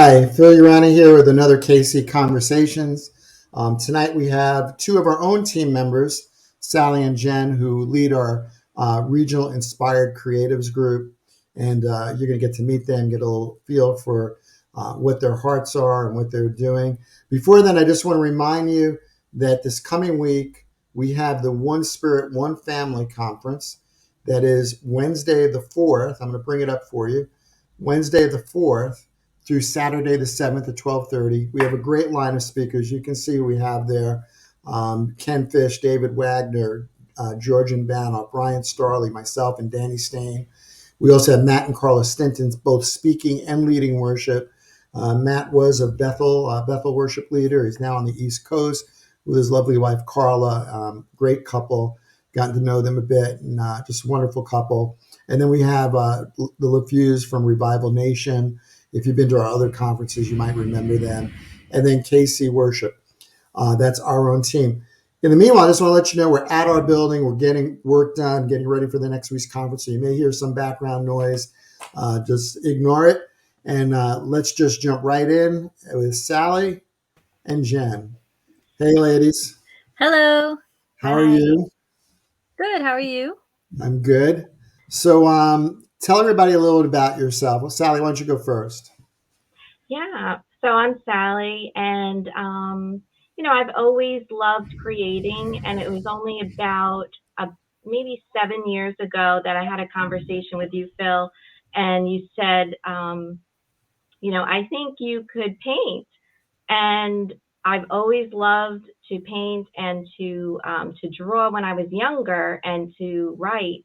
Hi, Phill here with another KC Conversations. Tonight we have two of our own team members, Sally and Jen, who lead our Regional Inspired Creatives group. And you're going to get to meet them, get a little feel for what their hearts are and what they're doing. Before then, I just want to remind you that this coming week, we have the One Spirit, One Family Conference. That is Wednesday the 4th. I'm going to bring it up for you. Wednesday the 4th through Saturday the 7th at 12:30. We have a great line of speakers. You can see who we have there. Ken Fish, David Wagner, Georgian Bannock, Brian Starley, myself, and Danny Stain. We also have Matt and Carla Stinton, both speaking and leading worship. Matt was a Bethel worship leader. He's now on the East Coast with his lovely wife, Carla. Great couple. Gotten to know them a bit, and just a wonderful couple. And then we have the LaFews from Revival Nation. If you've been to our other conferences, you might remember them. And then KC Worship. That's our own team. In the meanwhile, I just want to let you know we're at our building. We're getting work done, getting ready for the next week's conference. So you may hear some background noise. Just ignore it. And let's just jump right in with Sally and Jen. Hey, ladies. Hello. How are you? Good. How are you? I'm good. So tell everybody a little bit about yourself. Well, Sally, why don't you go first? Yeah, so I'm Sally, and I've always loved creating, and it was only about maybe 7 years ago that I had a conversation with you, Phill, and you said, I think you could paint, and I've always loved to paint and to draw when I was younger and to write,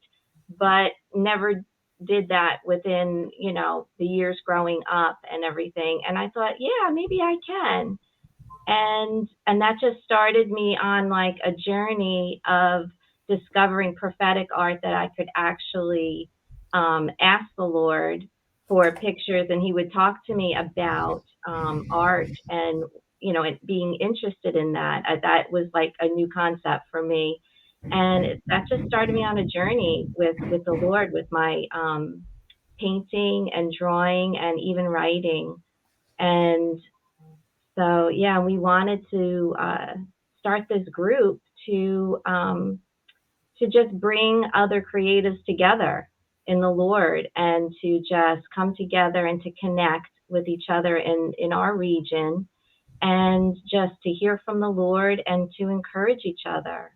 but never did that within the years growing up and everything. And I thought, yeah, maybe I can. And that just started me on like a journey of discovering prophetic art that I could actually ask the Lord for pictures, and He would talk to me about art and and being interested in that. That was like a new concept for me, and that just started me on a journey with the Lord, with my painting and drawing and even writing. And so, yeah, we wanted to start this group to just bring other creatives together in the Lord, and to just come together and to connect with each other in our region, and just to hear from the Lord and to encourage each other.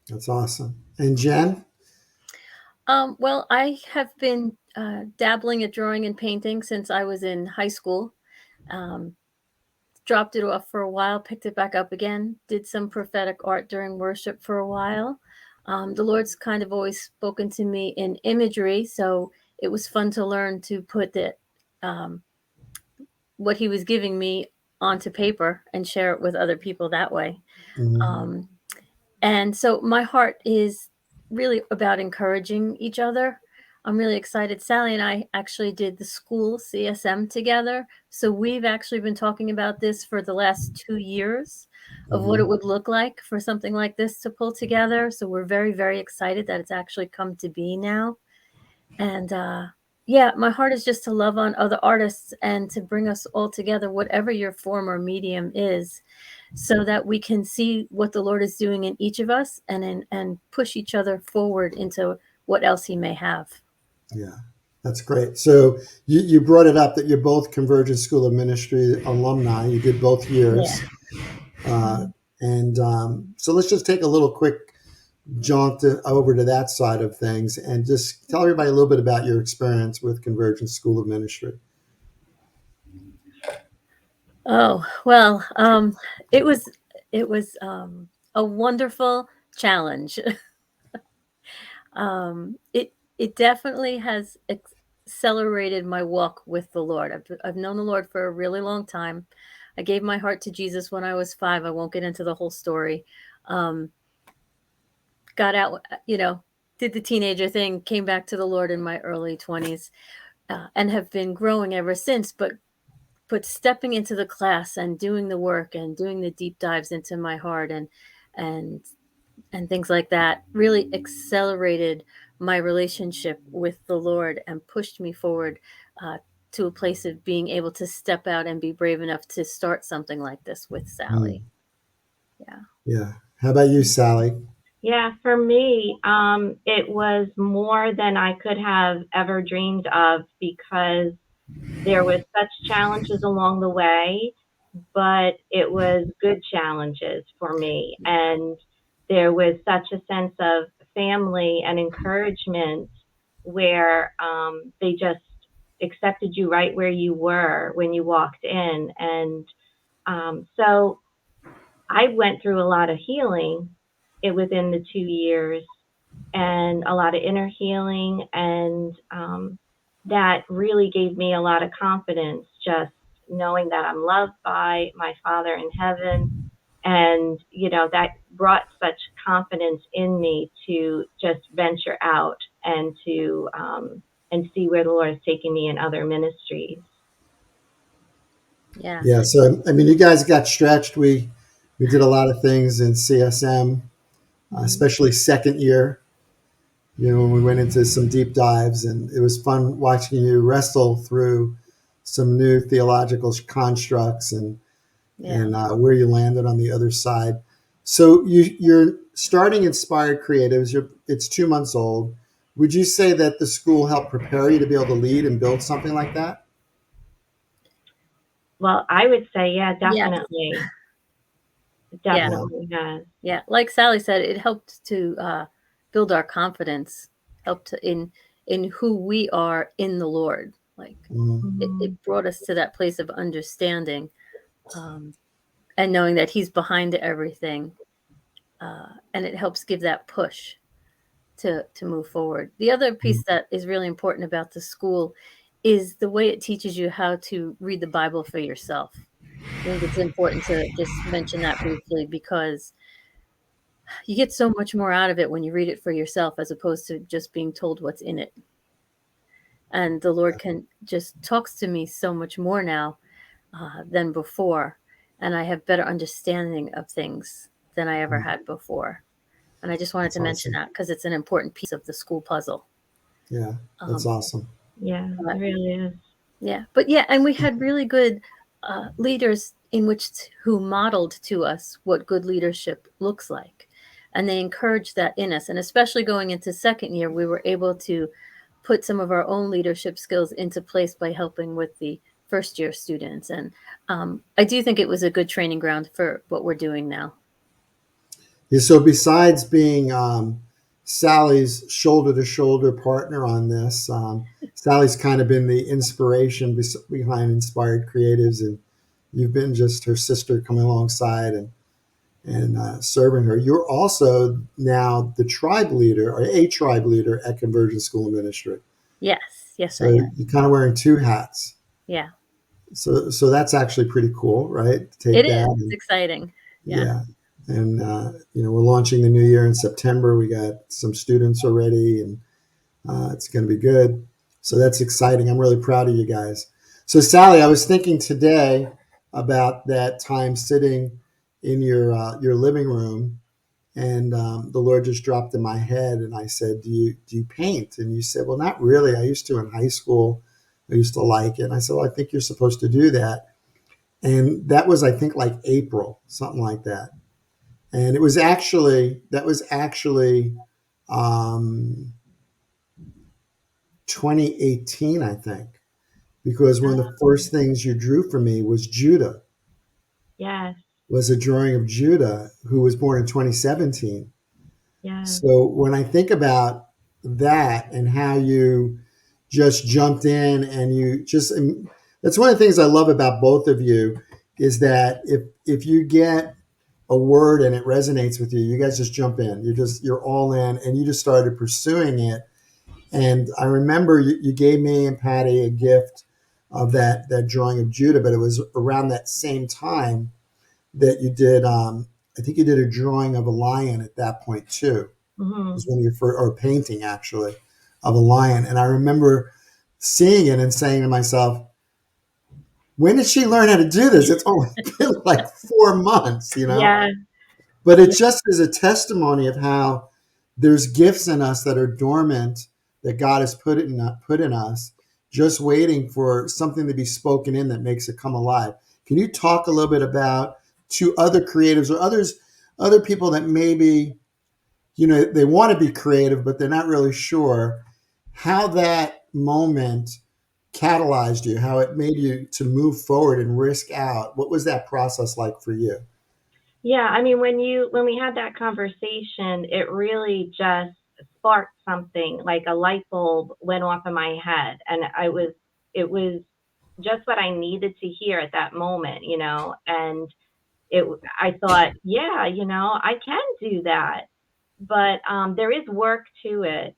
That's awesome. And Jen? Well, I have been dabbling at drawing and painting since I was in high school. Dropped it off for a while, picked it back up again, did some prophetic art during worship for a while. The Lord's kind of always spoken to me in imagery, so it was fun to learn to put what He was giving me onto paper and share it with other people that way. Mm-hmm. And so my heart is really about encouraging each other. I'm really excited. Sally and I actually did the school CSM together. So we've actually been talking about this for the last 2 years of what it would look like for something like this to pull together. So we're very, very excited that it's actually come to be now. And yeah, my heart is just to love on other artists and to bring us all together, whatever your form or medium is, so that we can see what the Lord is doing in each of us and push each other forward into what else He may have. Yeah, that's great. So you brought it up that you're both Convergence School of Ministry alumni. You did both years. Yeah. So let's just take a little quick jaunt over to that side of things and just tell everybody a little bit about your experience with Convergence School of Ministry. Oh, well, it was a wonderful challenge. It definitely has accelerated my walk with the Lord. I've known the Lord for a really long time. I gave my heart to Jesus when I was 5. I won't get into the whole story. Got out, did the teenager thing, came back to the Lord in my early 20s, and have been growing ever since. But stepping into the class and doing the work and doing the deep dives into my heart and things like that really accelerated my relationship with the Lord and pushed me forward to a place of being able to step out and be brave enough to start something like this with Sally. Yeah. Yeah. How about you, Sally? Yeah, for me, it was more than I could have ever dreamed of, because there was such challenges along the way, but it was good challenges for me. And there was such a sense of family and encouragement where they just accepted you right where you were when you walked in. And so I went through a lot of healing within the 2 years, and a lot of inner healing. And that really gave me a lot of confidence, just knowing that I'm loved by my Father in heaven. And, that brought such confidence in me to just venture out and to and see where the Lord is taking me in other ministries. Yeah. Yeah. So, I mean, you guys got stretched. We did a lot of things in CSM, especially second year, when we went into some deep dives, and it was fun watching you wrestle through some new theological constructs and where you landed on the other side. So you're starting Inspired Creatives. It's 2 months old. Would you say that the school helped prepare you to be able to lead and build something like that? Well, I would say, yeah, Yes. definitely. Definitely does. Yeah. Like Sally said, it helped to build our confidence, helped in who we are in the Lord. Like it brought us to that place of understanding, and knowing that He's behind everything. And it helps give that push to move forward. The other piece that is really important about the school is the way it teaches you how to read the Bible for yourself. I think it's important to just mention that briefly, because you get so much more out of it when you read it for yourself, as opposed to just being told what's in it. And the Lord can just talks to me so much more now than before. And I have better understanding of things than I ever had before. And I just wanted to mention that because it's an important piece of the school puzzle. Yeah, that's awesome. Yeah, it really is. Yeah, but and we had really good leaders who modeled to us what good leadership looks like, and they encouraged that in us. And especially going into second year, we were able to put some of our own leadership skills into place by helping with the first year students. And I do think it was a good training ground for what we're doing now. Yeah, so besides being Sally's shoulder-to-shoulder partner on this, Sally's kind of been the inspiration behind Inspired Creatives, and you've been just her sister coming alongside and serving her. You're also now the tribe leader, or a tribe leader at Convergence School of Ministry. Yes, So I am. you're kind of wearing two hats. Yeah. So that's actually pretty cool, right? To take it that is. It's exciting. Yeah. And, we're launching the new year in September. We got some students already, and it's going to be good. So that's exciting. I'm really proud of you guys. So, Sally, I was thinking today about that time sitting in your living room, and the Lord just dropped in my head, and I said, do you paint? And you said, well, not really. I used to in high school. I used to like it. And I said, well, I think you're supposed to do that. And that was, I think, like April, something like that. And that was actually 2018, I think, because one of the first things you drew for me was Judah. Yes. Was a drawing of Judah, who was born in 2017. Yes. So when I think about that and how you just jumped in and that's one of the things I love about both of you, is that if you get a word and it resonates with you, you guys just jump in. You're all in, and you just started pursuing it. And I remember you gave me and Patty a gift of that drawing of Judah, but it was around that same time that you did. I think you did a drawing of a lion at that point too. Mm-hmm. It was one of your first, or painting actually, of a lion. And I remember seeing it and saying to myself, when did she learn how to do this? It's only been like 4 months, Yeah. But it just is a testimony of how there's gifts in us that are dormant that God has put in us. just waiting for something to be spoken in that makes it come alive. Can you talk a little bit about to other creatives or other people that maybe, they want to be creative, but they're not really sure how that moment catalyzed you, how it made you to move forward and risk out? What was that process like for you? Yeah, I mean, when we had that conversation, it really just sparked something, like a light bulb went off in my head, and it was just what I needed to hear at that moment, and I thought, yeah, I can do that, but there is work to it.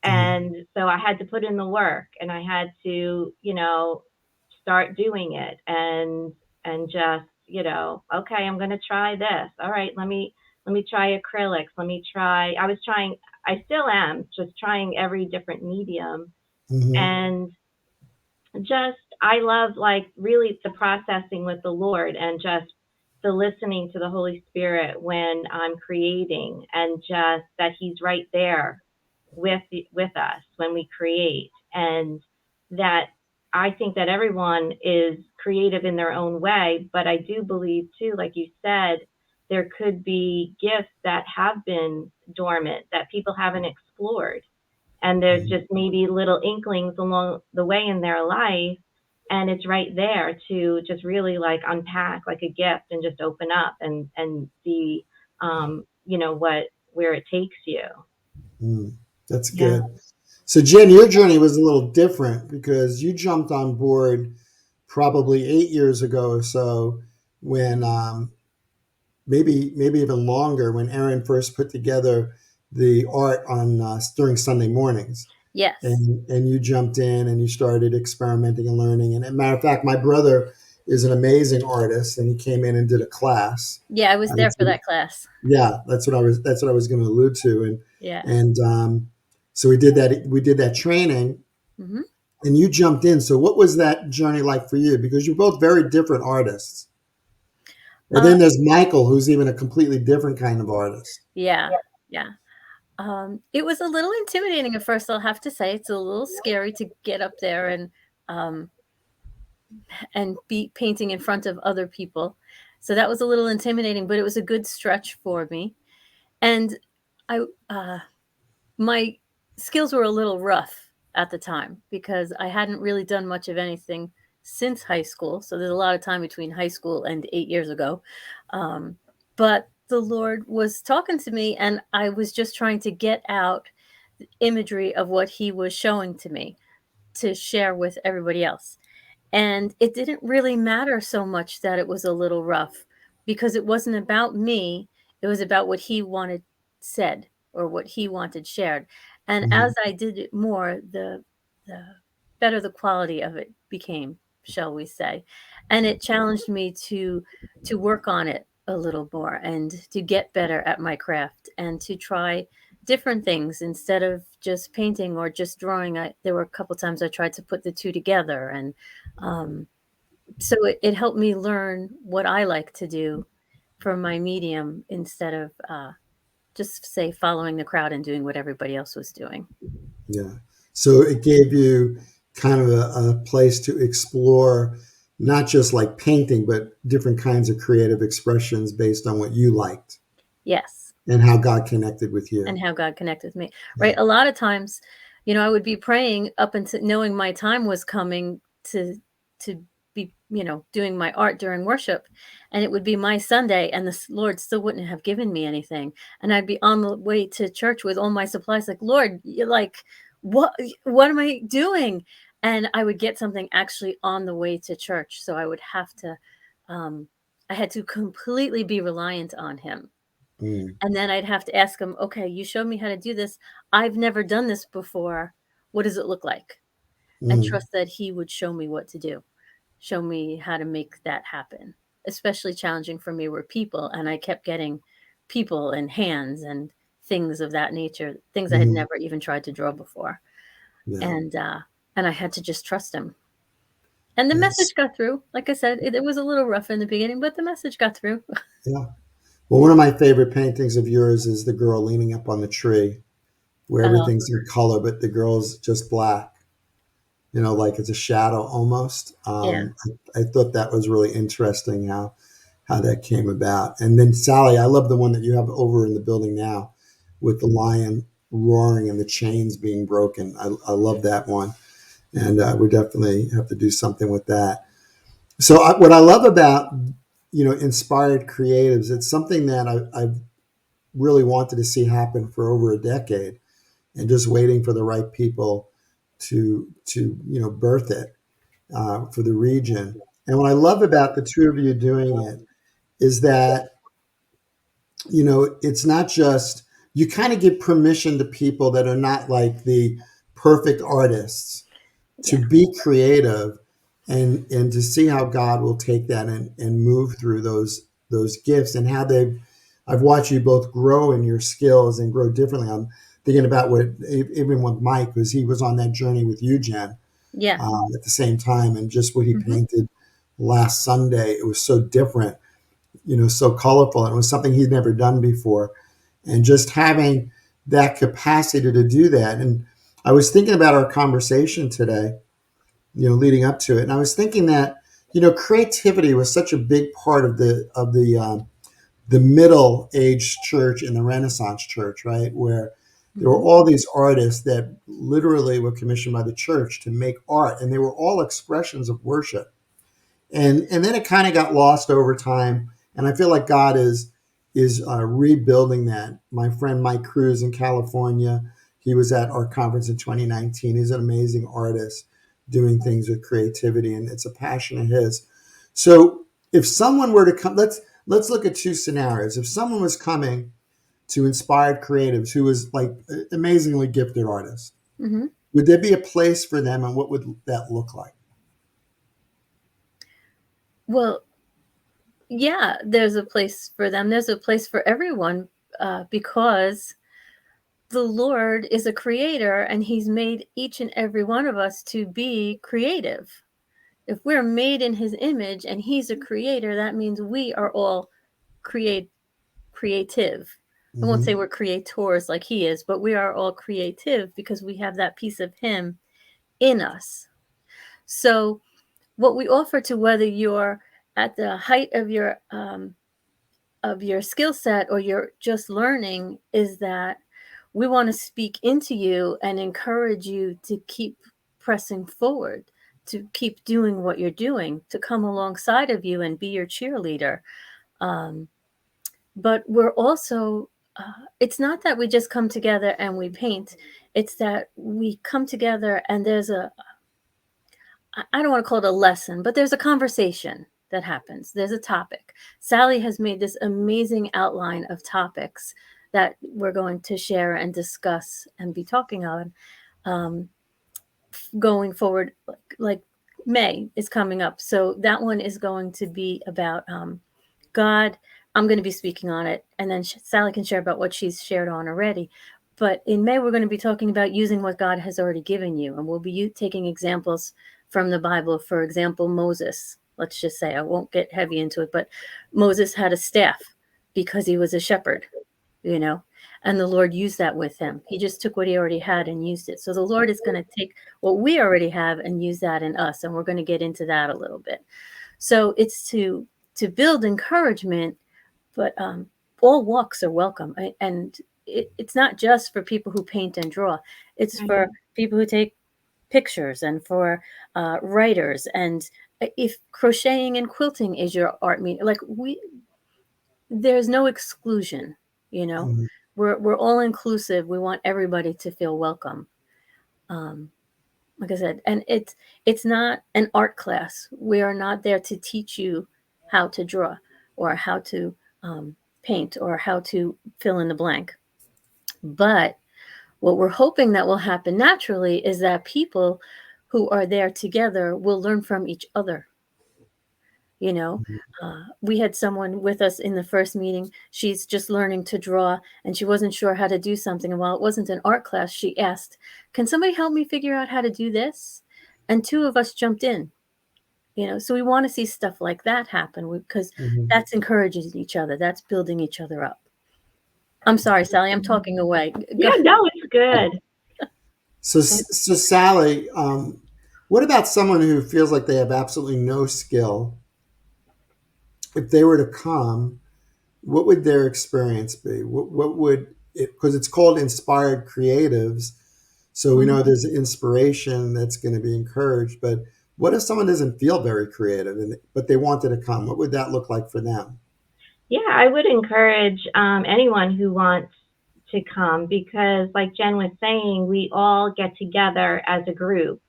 Mm-hmm. And so I had to put in the work, and I had to, start doing it, and just, okay, I'm going to try this. All right, let me try acrylics. I still am just trying every different medium. Mm-hmm. And just, I love, like, really the processing with the Lord, and just the listening to the Holy Spirit when I'm creating, and just that He's right there with us when we create. And that I think that everyone is creative in their own way, but I do believe too, like you said, there could be gifts that have been dormant that people haven't explored, and there's just maybe little inklings along the way in their life, and it's right there to just really, like, unpack like a gift, and just open up and see, where it takes you. That's Yeah. good. So Jen, your journey was a little different because you jumped on board probably 8 years ago or so, when maybe even longer, when Erin first put together the art on during Sunday mornings. Yes. And you jumped in and you started experimenting and learning. And as a matter of fact, my brother is an amazing artist, and he came in and did a class. Yeah, I was there for that class. Yeah, that's what I was going to allude to. Yeah. And so we did that training, Hmm. and you jumped in. So what was that journey like for you? Because you're both very different artists. And Uh, then there's Michael, who's even a completely different kind of artist. yeah. Yeah. It was a little intimidating at first, I'll have to say. It's a little scary to get up there um, and be painting in front of other people. So that was a little intimidating, but it was a good stretch for me. And I, my skills were a little rough at the time because I hadn't really done much of anything since high school. So there's a lot of time between high school and 8 years ago. But the Lord was talking to me, and I was just trying to get out the imagery of what He was showing to me to share with everybody else. And it didn't really matter so much that it was a little rough, because it wasn't about me. It was about what He wanted said, or what He wanted shared. And Mhm. as I did it more, the better the quality of it became, shall we say. And it challenged me to work on it a little more, and to get better at my craft, and to try different things instead of just painting or just drawing. There were a couple times I tried to put the two together, and um, so it helped me learn what I like to do for my medium, instead of just, say, following the crowd and doing what everybody else was doing. Yeah. So it gave you kind of a place to explore, not just like painting, but different kinds of creative expressions based on what you liked Yes. and how God connected with And you. how God connected with me. Yeah. Right. A lot of times, I would be praying up until knowing my time was coming to be, doing my art during worship. And it would be my Sunday, and the Lord still wouldn't have given me anything. And I'd be on the way to church with all my supplies, like, Lord, you're like, what am I doing? And I would get something actually on the way to church. So I would have to, um, I had to completely be reliant on Him. Mm, And then I'd have to ask him, "Okay, you showed me how to do this. I've never done this before. What does it look like?" And mm, trust that he would show me what to do, show me how to make that happen. Especially challenging for me were people, and I kept getting people and hands and things of that nature, things I had mm, never even tried to draw before. yeah. And I had to just trust him. And the Yes. message got through. Like I said, it was a little rough in the beginning, but the message got through. Yeah. Well, one of my favorite paintings of yours is the girl leaning up on the tree, where Uh, everything's in color, but the girl's just black. like it's a shadow almost. Yeah. I thought that was really interesting how that came about. And then Sally, I love the one that you have over in the building now with the lion roaring and the chains being broken. I love that one. And we definitely have to do something with that. So what I love about, inspired creatives, it's something that I've really wanted to see happen for over a decade, and just waiting for the right people to birth it for the region. And what I love about the two of you doing it is that it's not just, you kind of give permission to people that are not like the perfect artists to Yeah. be creative, and to see how God will take that and move through those gifts, and how I've watched you both grow in your skills and grow differently. I'm thinking about what, even with Mike, because he was on that journey with you, Jen, Yeah. at the same time, and just what he painted last Sunday, it was so different, so colorful, and it was something he'd never done before. And just having that capacity to do that. And I was thinking about our conversation today, leading up to it. And I was thinking that, creativity was such a big part of the middle age church and the Renaissance church, right? Where there were all these artists that literally were commissioned by the church to make art, and they were all expressions of worship. And then it kind of got lost over time. And I feel like God is rebuilding that. My friend Mike Cruz in California, he was at our conference in 2019. He's an amazing artist doing things with creativity, and it's a passion of his. So if someone were to come, let's look at two scenarios. If someone was coming to Inspired Creatives who was like amazingly gifted artist, would there be a place for them, and what would that look like? Well, yeah, there's a place for them. There's a place for everyone, because the Lord is a creator, and he's made each and every one of us to be creative. If we're made in his image and he's a creator, that means we are all creative. I won't say we're creators like he is, but we are all creative because we have that piece of him in us. So what we offer, to whether you're at the height of your skill set or you're just learning, is that we want to speak into you and encourage you to keep pressing forward, to keep doing what you're doing, to come alongside of you and be your cheerleader. But we're also, it's not that we just come together and we paint. It's that we come together and there's I don't want to call it a lesson, but there's a conversation that happens. There's a topic. Sally has made this amazing outline of topics that we're going to share and discuss and be talking on going forward. Like May is coming up. So that one is going to be about God. I'm going to be speaking on it. And then Sally can share about what she's shared on already. But in May, we're going to be talking about using what God has already given you. And we'll be taking examples from the Bible. For example, Moses, let's just say, I won't get heavy into it, but Moses had a staff because he was a shepherd, and the Lord used that with him. He just took what he already had and used it. So the Lord is going to take what we already have and use that in us. And we're going to get into that a little bit. So it's to build encouragement, but all walks are welcome. And it's not just for people who paint and draw. It's for people who take pictures, and for writers. And if crocheting and quilting is your art, there's no exclusion. We're all inclusive. We want everybody to feel welcome. Like I said, and it's not an art class. We are not there to teach you how to draw or how to paint or how to fill in the blank. But what we're hoping that will happen naturally is that people who are there together will learn from each other. We had someone with us in the first meeting. She's just learning to draw, and she wasn't sure how to do something. And while it wasn't an art class, she asked, "Can somebody help me figure out how to do this?" And two of us jumped in. So we want to see stuff like that happen, because that's encouraging each other. That's building each other up. I'm sorry, Sally, I'm talking away. Yeah, no, it's good. So Sally, What about someone who feels like they have absolutely no skill? If they were to come, what would their experience be? What would it, because it's called Inspired Creatives. So we know Mhm. there's inspiration that's going to be encouraged, but what if someone doesn't feel very creative but they wanted to come? What would that look like for them? Yeah, I would encourage anyone who wants to come because, like Jen was saying, we all get together as a group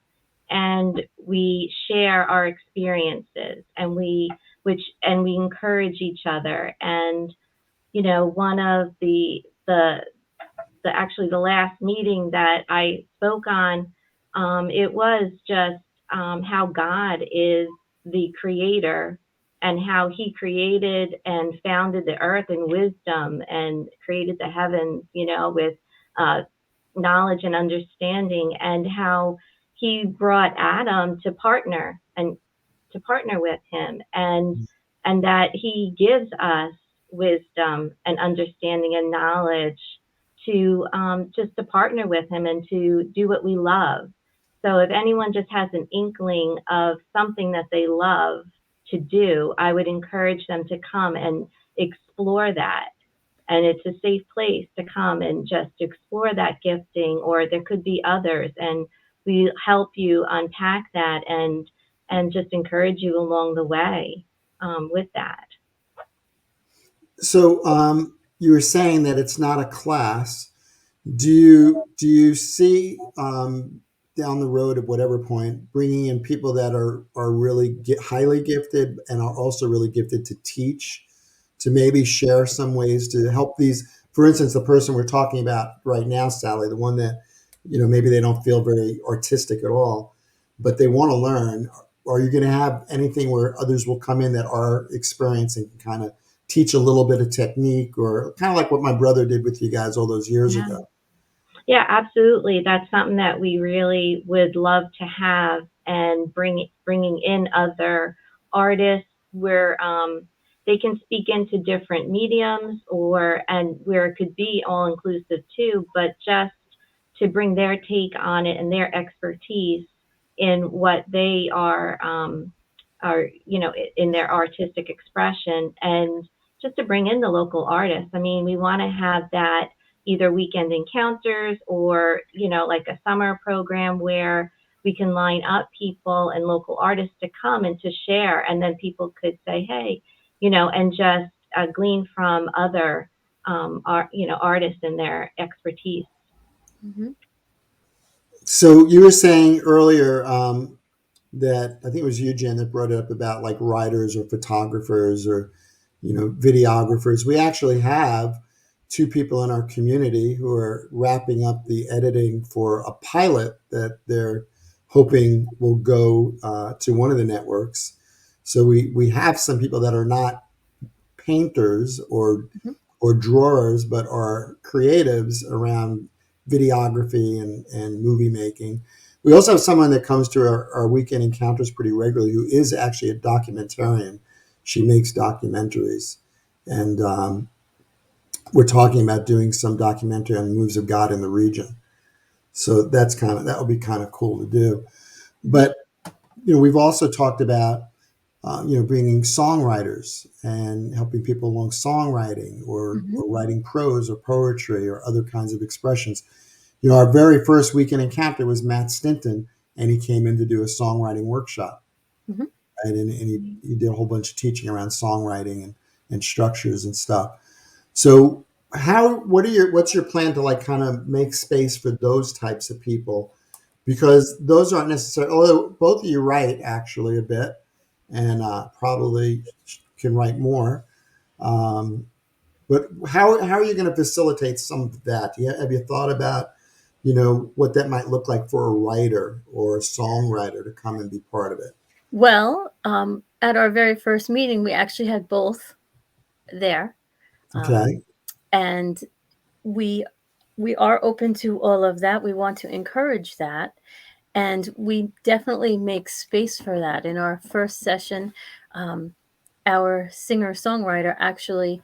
and we share our experiences and we encourage each other. And one of the last meeting that I spoke on, it was just how God is the creator and how he created and founded the earth in wisdom and created the heavens, with uh, knowledge and understanding, and how he brought Adam to partner with him, and that he gives us wisdom and understanding and knowledge to just to partner with him and to do what we love. So if anyone just has an inkling of something that they love to do, I would encourage them to come and explore that. And it's a safe place to come and just explore that gifting, or there could be others, and we help you unpack that and just encourage you along the way with that. So you were saying that it's not a class. Do you see down the road at whatever point bringing in people that are really highly gifted and are also really gifted to teach, to maybe share some ways to help these? For instance, the person we're talking about right now, Sally, the one that maybe they don't feel very artistic at all, but they want to learn. Are you going to have anything where others will come in that are experienced and can kind of teach a little bit of technique, or kind of like what my brother did with you guys all those years Yeah. ago? Yeah, absolutely. That's something that we really would love to have, and bringing in other artists where they can speak into different mediums, and where it could be all inclusive too, but just to bring their take on it and their expertise in what they are in their artistic expression, and just to bring in the local artists. I mean, we want to have that either weekend encounters or like a summer program where we can line up people and local artists to come and to share, and then people could say, hey, and just glean from other artists and their expertise. Mm-hmm. So you were saying earlier that I think it was you, Jen, that brought it up about like writers or photographers or videographers. We actually have two people in our community who are wrapping up the editing for a pilot that they're hoping will go to one of the networks. So we have some people that are not painters Mm-hmm. or drawers, but are creatives around videography and movie making. We also have someone that comes to our weekend encounters pretty regularly who is actually a documentarian. She makes documentaries. And we're talking about doing some documentary on the moves of God in the region. So that would be kind of cool to do. Mm-hmm. But, we've also talked about bringing songwriters and helping people along songwriting Mm-hmm. or writing prose or poetry or other kinds of expressions. Our very first weekend encounter was Matt Stinton, and he came in to do a songwriting workshop. Mm-hmm. Right? And he did a whole bunch of teaching around songwriting and structures and stuff. So what's your plan to like kind of make space for those types of people? Because those aren't necessarily, although both of you write actually a bit and probably can write more. Um, but how are you going to facilitate some of that? Have you thought about, what that might look like for a writer or a songwriter to come and be part of it? Well, at our very first meeting, we actually had both there, Okay. and we we are open to all of that. We want to encourage that, and we definitely make space for that. In our first session, um, our singer-songwriter actually,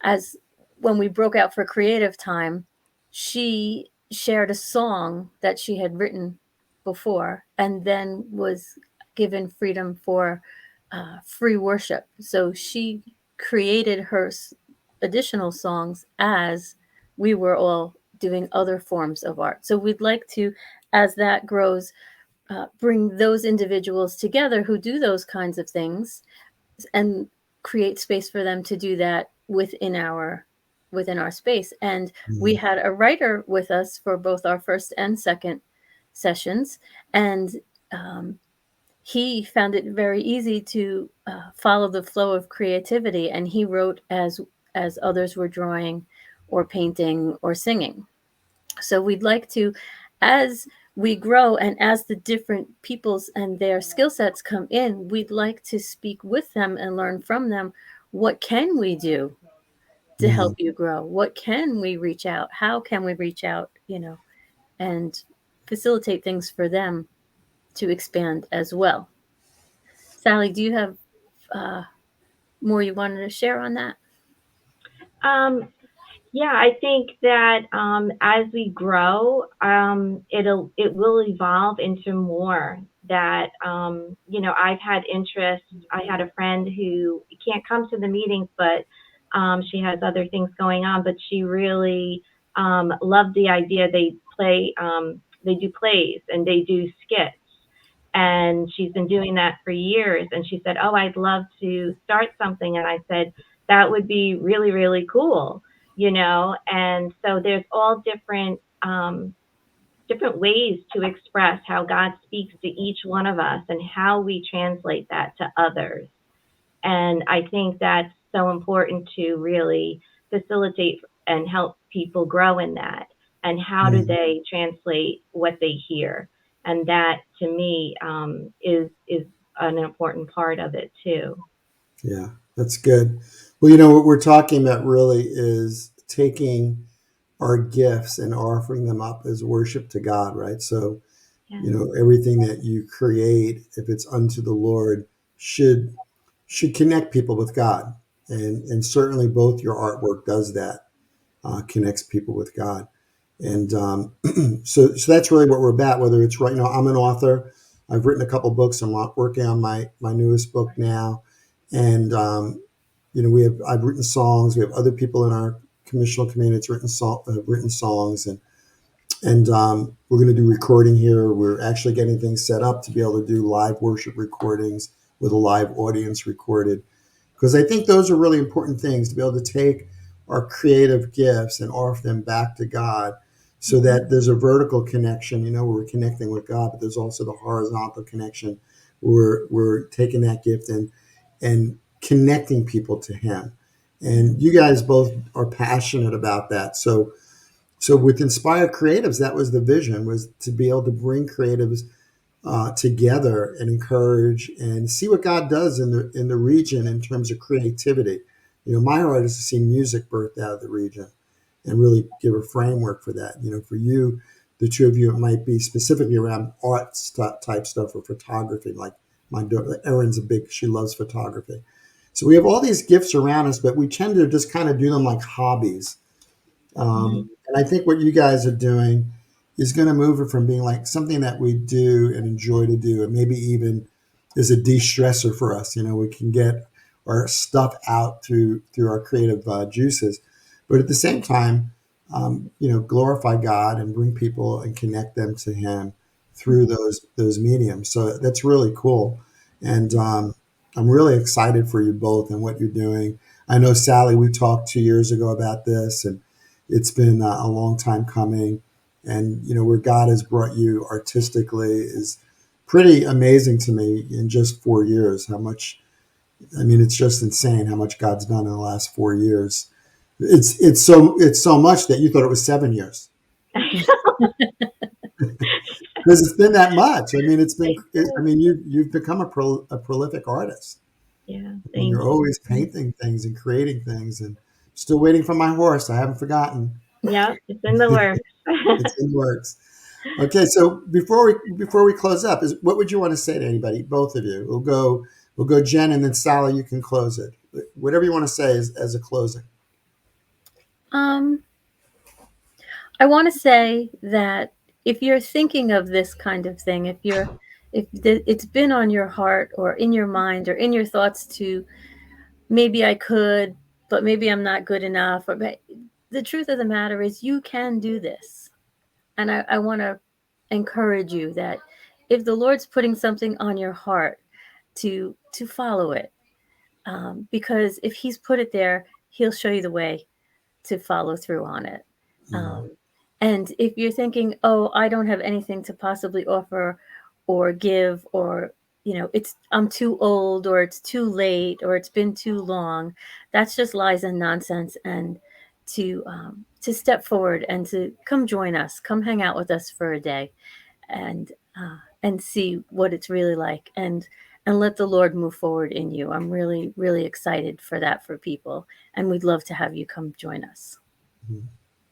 as when we broke out for creative time, she shared a song that she had written before, and then was given freedom for free worship. So she created her additional songs as we were all doing other forms of art. So we'd like to, as that grows, bring those individuals together who do those kinds of things and create space for them to do that within our space. And we had a writer with us for both our first and second sessions, and he found it very easy to follow the flow of creativity, and he wrote as others were drawing or painting or singing. So we'd like to, as we grow and as the different peoples and their skill sets come in, we'd like to speak with them and learn from them. What can we do to help you grow? What can we reach out? How can we reach out, and facilitate things for them to expand as well? Sally, do you have more you wanted to share on that? Yeah, I think that as we grow, it will evolve into more that, I've had interest. I had a friend who can't come to the meetings, but she has other things going on, but she really loved the idea. They do plays and they do skits. And she's been doing that for years. And she said, "Oh, I'd love to start something." And I said, "That would be really, really cool." And so there's all different ways to express how God speaks to each one of us and how we translate that to others. And I think that's so important to really facilitate and help people grow in that. And how do they translate what they hear? And that, to me, is an important part of it too. Yeah, that's good. Well, what we're talking about really is taking our gifts and offering them up as worship to God, right? So, Yeah. everything that you create, if it's unto the Lord, should connect people with God, and certainly both your artwork does that, connects people with God, and so that's really what we're about. Whether it's right now, I'm an author. I've written a couple books. I'm working on my newest book now, and I've written songs. We have other people in our commissional community that's written songs, and we're going to do recording here. We're actually getting things set up to be able to do live worship recordings with a live audience recorded, because I think those are really important things, to be able to take our creative gifts and offer them back to God, so that there's a vertical connection, where we're connecting with God, but there's also the horizontal connection where we're taking that gift and connecting people to Him. And you guys both are passionate about that. So with Inspired Creatives, that was the vision, was to be able to bring creatives together and encourage and see what God does in the region in terms of creativity. My heart is to see music birthed out of the region and really give a framework for that. For you, the two of you, it might be specifically around art type stuff or photography. Like my daughter, Erin's she loves photography. So we have all these gifts around us, but we tend to just kind of do them like hobbies. And I think what you guys are doing is going to move it from being like something that we do and enjoy to do, and maybe even is a de-stressor for us. We can get our stuff out through our creative juices, but at the same time, glorify God and bring people and connect them to Him through those mediums. So that's really cool, and I'm really excited for you both and what you're doing. I know, Sally, we talked 2 years ago about this, and it's been a long time coming. And, where God has brought you artistically is pretty amazing to me in just 4 years. It's just insane how much God's done in the last 4 years. It's so much that you thought it was 7 years. Because it's been that much. You've become a prolific artist. Yeah, And you're always painting things and creating things, and still waiting for my horse. I haven't forgotten. Yeah, it's in the works. It's in the works. Okay, so before we close up, what would you want to say to anybody? Both of you. We'll go Jen, and then Sally. You can close it. Whatever you want to say as a closing. I want to say that if you're thinking of this kind of thing, if it's been on your heart or in your mind or in your thoughts to maybe I could, but maybe I'm not good enough. Or the truth of the matter is, you can do this, and I want to encourage you that if the Lord's putting something on your heart, to follow it, because if He's put it there, He'll show you the way to follow through on it. Mm. And if you're thinking, oh, I don't have anything to possibly offer or give, or, I'm too old, or it's too late, or it's been too long, that's just lies and nonsense. And to step forward and to come join us, come hang out with us for a day, and see what it's really like, and let the Lord move forward in you. I'm really, really excited for that for people, and we'd love to have you come join us.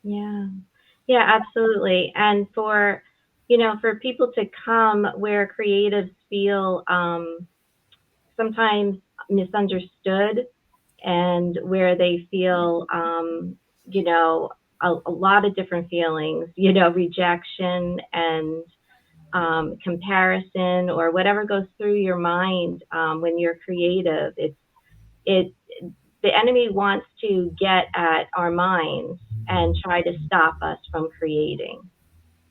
Yeah. Yeah, absolutely. And for, for people to come where creatives feel sometimes misunderstood, and where they feel, a lot of different feelings, rejection and comparison, or whatever goes through your mind when you're creative. It the enemy wants to get at our minds and try to stop us from creating.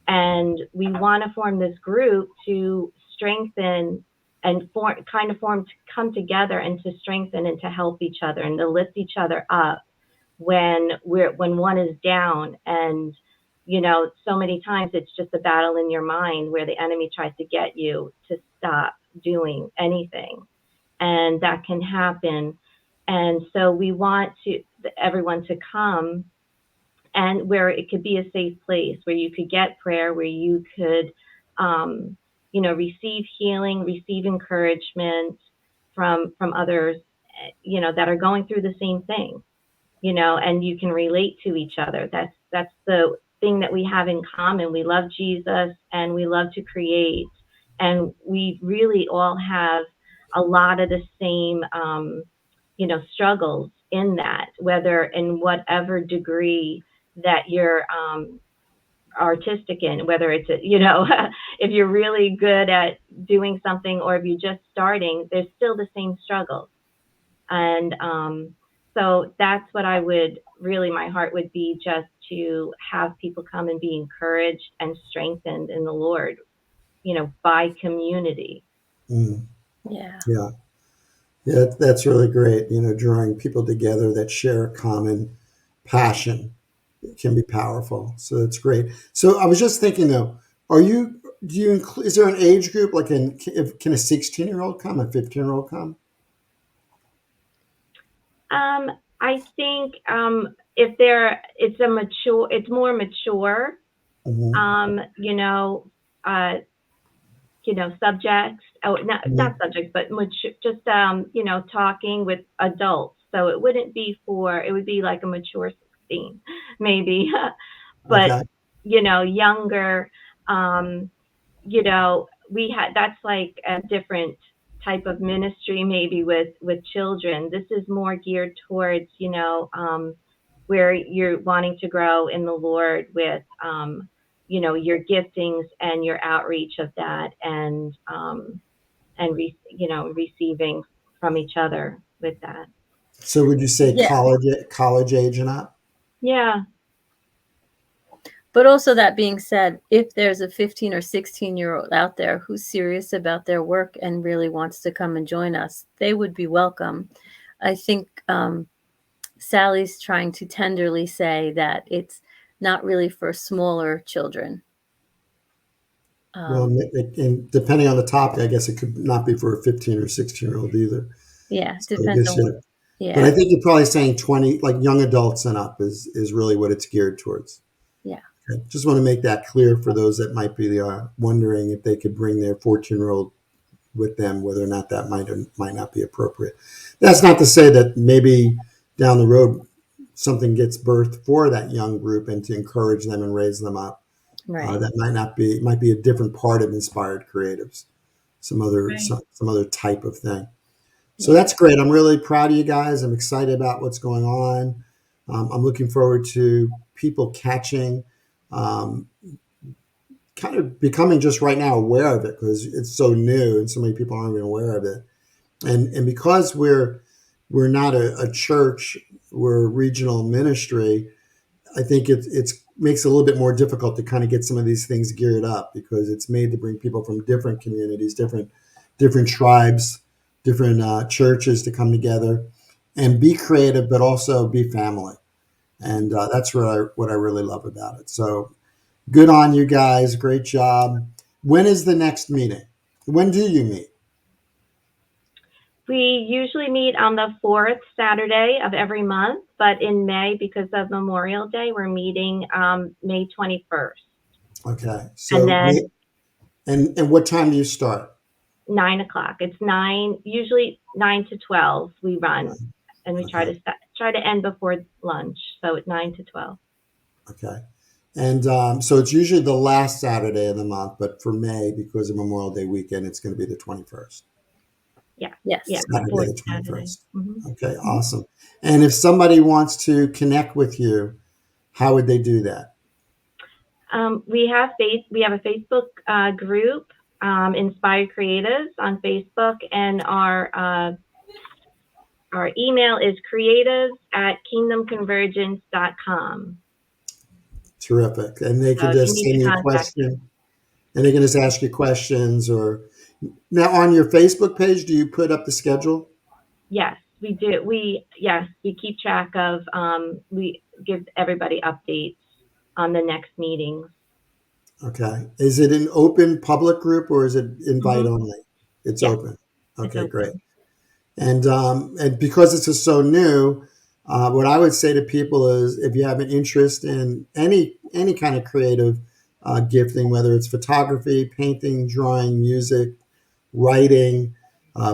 And we want to form this group to strengthen and to come together and to strengthen and to help each other and to lift each other up when one is down. And so many times it's just a battle in your mind where the enemy tries to get you to stop doing anything, and that can happen. And so we want everyone to come, and where it could be a safe place where you could get prayer, where you could, receive healing, receive encouragement from others, that are going through the same thing, and you can relate to each other. That's the thing that we have in common. We love Jesus and we love to create, and we really all have a lot of the same, struggles in that, whether in whatever degree that you're artistic in, whether it's, if you're really good at doing something or if you're just starting, there's still the same struggles. And so that's what my heart would be, just to have people come and be encouraged and strengthened in the Lord, by community. Mm. Yeah. Yeah. Yeah, that's really great. Drawing people together that share a common passion can be powerful. So that's great. So I was just thinking though, is there an age group, like can a 16-year-old come, a 15-year-old come? I think if it's more mature, Mm-hmm. Subjects, not subjects, but just, talking with adults. So it would be like a mature 16, maybe, but, Okay. younger, that's like a different type of ministry, maybe with children. This is more geared towards, where you're wanting to grow in the Lord with, your giftings and your outreach of that, and receiving from each other with that. So would you say Yeah. college age and up? Yeah. But also, that being said, if there's a 15 or 16-year-old out there who's serious about their work and really wants to come and join us, they would be welcome. I think Sally's trying to tenderly say that it's not really for smaller children. Well, and depending on the topic, I guess it could not be for a 15 or 16-year-old either. Yeah, So depends on what. but I Yeah, think you're probably saying 20, like young adults and up is really what it's geared towards. yeah, Okay. Just want to make that clear for those that might be wondering if they could bring their 14-year-old with them, whether or not that might or might not be appropriate. That's not to say that maybe down the road something gets birthed for that young group and to encourage them and raise them up. right. That might be a different part of Inspired Creatives, some other Right. some other type of thing. So Yeah. that's great. I'm really proud of you guys. I'm excited about what's going on. I'm looking forward to people catching kind of becoming just right now aware of it because it's so new and so many people aren't even aware of it. And because we're not a church, we're a regional ministry, I think it's makes it a little bit more difficult to kind of get some of these things geared up because it's made to bring people from different communities, different tribes, different churches to come together and be creative, but also be family. And that's what I really love about it. So good on you guys. Great job. When is the next meeting? When do you meet? We usually meet on the fourth Saturday of every month, but in May, because of Memorial Day, we're meeting May 21st. Okay. And So then and what time do you start? 9 o'clock. It's usually 9 to 12 we run, and we try Okay. to end before lunch. So it's 9 to 12. Okay. And so it's usually the last Saturday of the month, but for May, because of Memorial Day weekend, it's going to be the 21st. Yeah. Yes. Yeah. Saturday Fourth the 21st. Saturday. Okay, awesome. And if somebody wants to connect with you, how would they do that? We have a Facebook group, Inspired Creatives on Facebook, and our email is creatives@kingdomconvergence.com. Terrific. And they So can if you just need send to you a contact me. question and they can just ask you questions or now on your Facebook page, do you put up the schedule? Yes, we do. We keep track of. We give everybody updates on the next meetings. Okay. Is it an open public group or is it invite Mm-hmm. only? It's Yeah, open. it's Okay, great. open. And because this is so new, what I would say to people is if you have an interest in any kind of creative gifting, whether it's photography, painting, drawing, music, writing,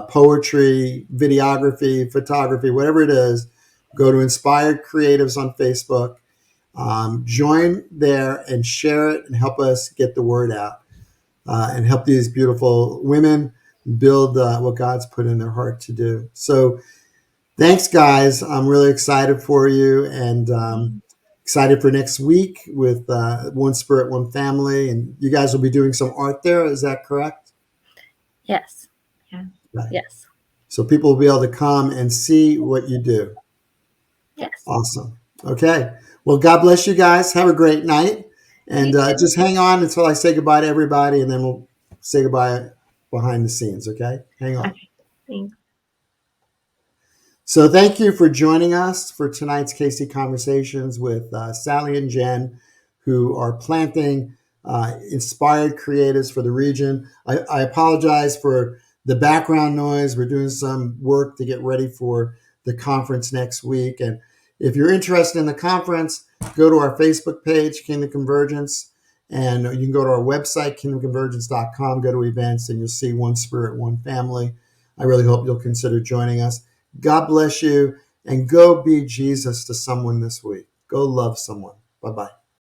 poetry, videography, photography, whatever it is, go to Inspired Creatives on Facebook. Join there and share it and help us get the word out and help these beautiful women build what God's put in their heart to do. So thanks, guys. I'm really excited for you and excited for next week with One Spirit, One Family. And you guys will be doing some art there. Is that correct? Yes. Yeah. Right. Yes. So people will be able to come and see what you do. Yes. Awesome. Okay. Well, God bless you guys. Have a great night. And just hang on until I say goodbye to everybody, and then we'll say goodbye behind the scenes. Okay? Hang on. Okay. Thanks. So thank you for joining us for tonight's KC Conversations with Sally and Jen, who are planting inspired creatives for the region. I apologize for the background noise. We're doing some work to get ready for the conference next week. And if you're interested in the conference, go to our Facebook page, Kingdom Convergence, and you can go to our website, kingdomconvergence.com, go to events, and you'll see One Spirit, One Family. I really hope you'll consider joining us. God bless you, and go be Jesus to someone this week. Go love someone. Bye-bye.